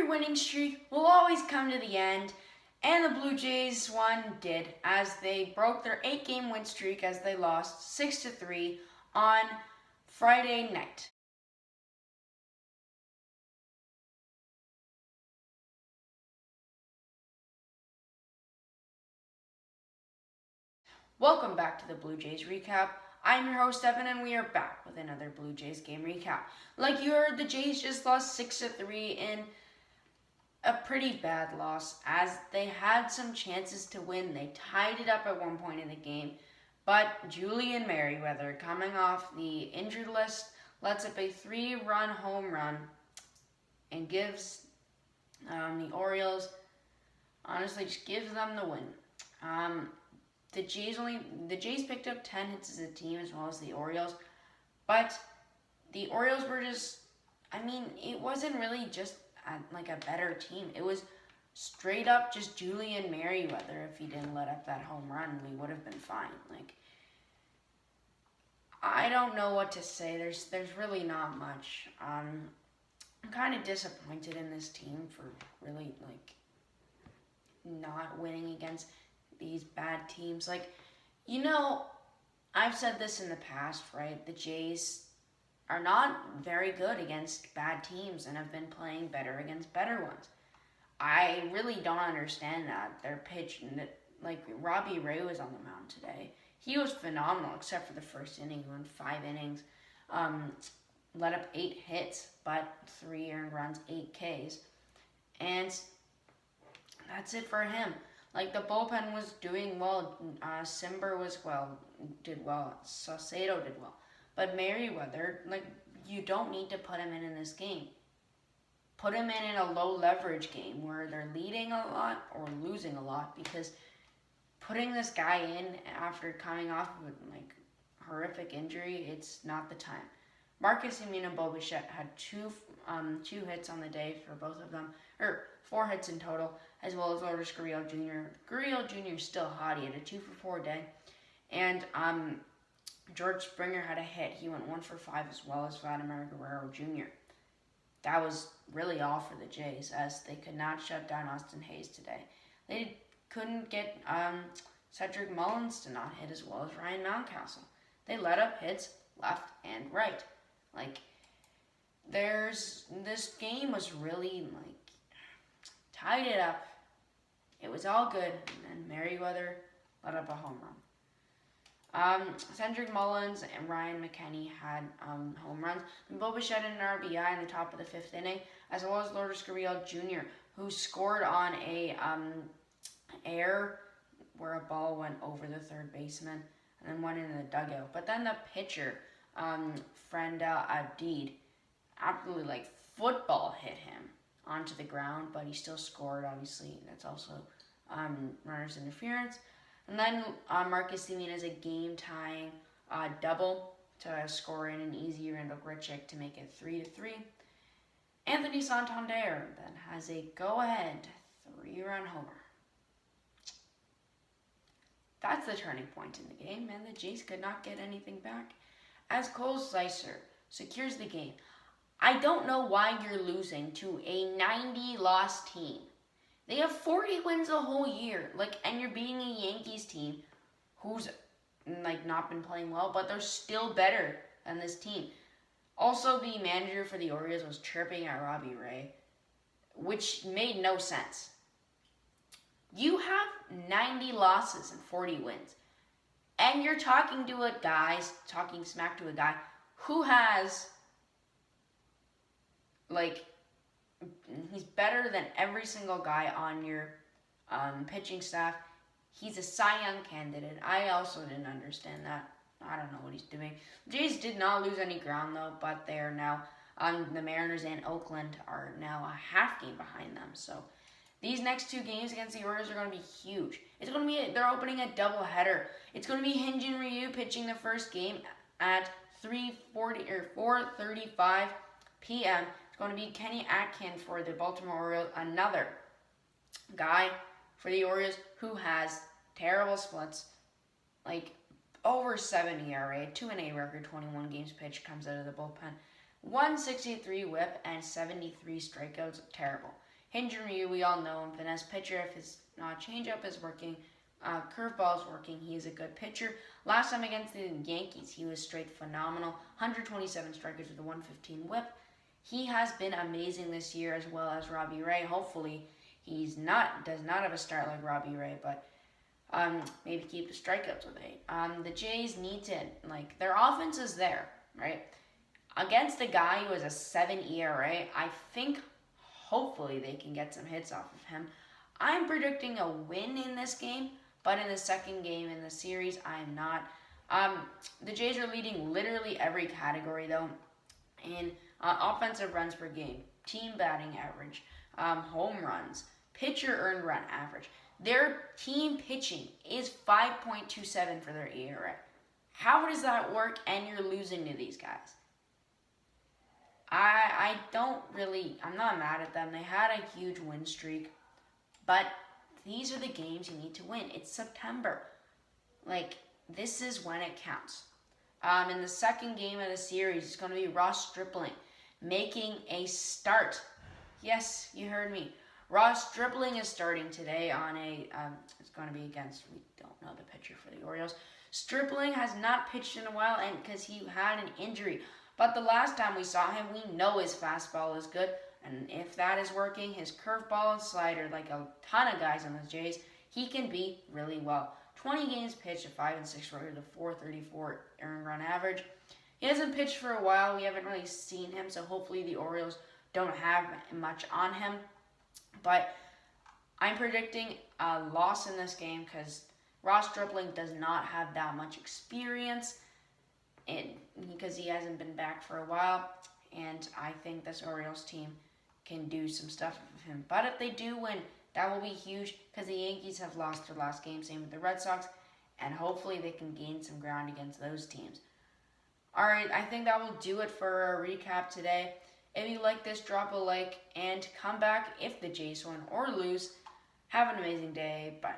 every winning streak will always come to the end, and the Blue Jays one did as they broke their 8-game win streak as they lost 6-3 on Friday night. Welcome back to the Blue Jays recap. I'm your host Evan, and we are back with another Blue Jays game recap. Like you heard, the Jays just lost 6-3 in a pretty bad loss as they had some chances to win. They tied it up at one point in the game, but Julian Merryweather, coming off the injured list, lets up a 3-run home run and gives the Orioles, honestly, just gives them the win. The Jays picked up 10 hits as a team as well as the Orioles, but the Orioles were just, it wasn't really just like a better team. It was straight up just Julian Merryweather. If he didn't let up that home run, we would have been fine. I don't know what to say. There's really not much. I'm kind of disappointed in this team for really not winning against these bad teams. I've said this in the past, right? The Jays are not very good against bad teams and have been playing better against better ones. I really don't understand that. Their pitch, Robbie Ray was on the mound today. He was phenomenal except for the first inning. He went 5 innings, let up 8 hits, but 3 earned runs, 8 Ks. And that's it for him. The bullpen was doing well. Simber did well. Saucedo did well. But Merryweather, you don't need to put him in this game. Put him in a low leverage game where they're leading a lot or losing a lot, because putting this guy in after coming off of a horrific injury, it's not the time. Marcus Semien and Bo Bichette had two hits on the day for both of them, or 4 hits in total, as well as Lourdes Gurriel Jr. Gurriel Jr. is still hot. He had a 2-for-4 day. And George Springer had a hit. He went 1-for-5, as well as Vladimir Guerrero Jr. That was really all for the Jays, as they could not shut down Austin Hayes today. They couldn't get Cedric Mullins to not hit, as well as Ryan Mountcastle. They let up hits left and right. This game was really tied it up. It was all good, and then Merryweather let up a home run. Cedric Mullins and Ryan McKinney had home runs. And Bo Bichette an RBI in the top of the 5th inning, as well as Lourdes Gurriel Jr., who scored on a error where a ball went over the third baseman and then went into the dugout. But then the pitcher, Frenda Abdid, absolutely football hit him onto the ground, but he still scored. Obviously, that's also runner's interference. And then Marcus Semien has a game-tying double to score in an easy Randall Grichuk to make it 3-3. Anthony Santander then has a go-ahead 3-run homer. That's the turning point in the game, and the Jays could not get anything back, as Cole Slicer secures the game. I don't know why you're losing to a 90-loss team. They have 40 wins the whole year, and you're beating a Yankees team who's not been playing well, but they're still better than this team. Also, the manager for the Orioles was chirping at Robbie Ray, which made no sense. You have 90 losses and 40 wins, and you're talking smack to a guy who has he's better than every single guy on your pitching staff. He's a Cy Young candidate. I also didn't understand that. I don't know what he's doing. The Jays did not lose any ground, though, but they are now, the Mariners and Oakland are now a half game behind them. So these next 2 games against the Orioles are going to be huge. They're opening a doubleheader. It's going to be Hyun-Jin Ryu pitching the first game at 4:35 p.m. It's going to be Kenny Atkin for the Baltimore Orioles, another guy for the Orioles who has terrible splits, over 7 ERA, 2-8 record, 21 games pitched, comes out of the bullpen, 163 whip, and 73 strikeouts. Terrible. Hinjiri, we all know him. Finesse pitcher. If his changeup is working, curveball is working, he is a good pitcher. Last time against the Yankees, he was straight phenomenal. 127 strikeouts with a 115 whip. He has been amazing this year, as well as Robbie Ray. Hopefully, does not have a start like Robbie Ray, but maybe keep the strikeouts with it. The Jays need to, their offense is there, right? Against a guy who has a 7 ERA, I think hopefully they can get some hits off of him. I'm predicting a win in this game, but in the second game in the series, I am not. The Jays are leading literally every category, though, in offensive runs per game, team batting average, home runs, pitcher earned run average. Their team pitching is 5.27 for their ERA. How does that work and you're losing to these guys? I'm not mad at them. They had a huge win streak, but these are the games you need to win. It's September. This is when it counts. In the second game of the series, it's going to be Ross Stripling making a start. Yes, you heard me. Ross Stripling is starting today on it's going to be against, we don't know the pitcher for the Orioles. Stripling has not pitched in a while and because he had an injury. But the last time we saw him, we know his fastball is good. And if that is working, his curveball and slider, like a ton of guys on the Jays, he can be really well. 20 games pitched, a 5-6 record, a 4.34 earned run average. He hasn't pitched for a while. We haven't really seen him, so hopefully the Orioles don't have much on him. But I'm predicting a loss in this game because Ross Stripling does not have that much experience because he hasn't been back for a while. And I think this Orioles team can do some stuff with him. But if they do win, that will be huge because the Yankees have lost their last game, same with the Red Sox, and hopefully they can gain some ground against those teams. Alright, I think that will do it for our recap today. If you like this, drop a like and come back if the Jays win or lose. Have an amazing day. Bye.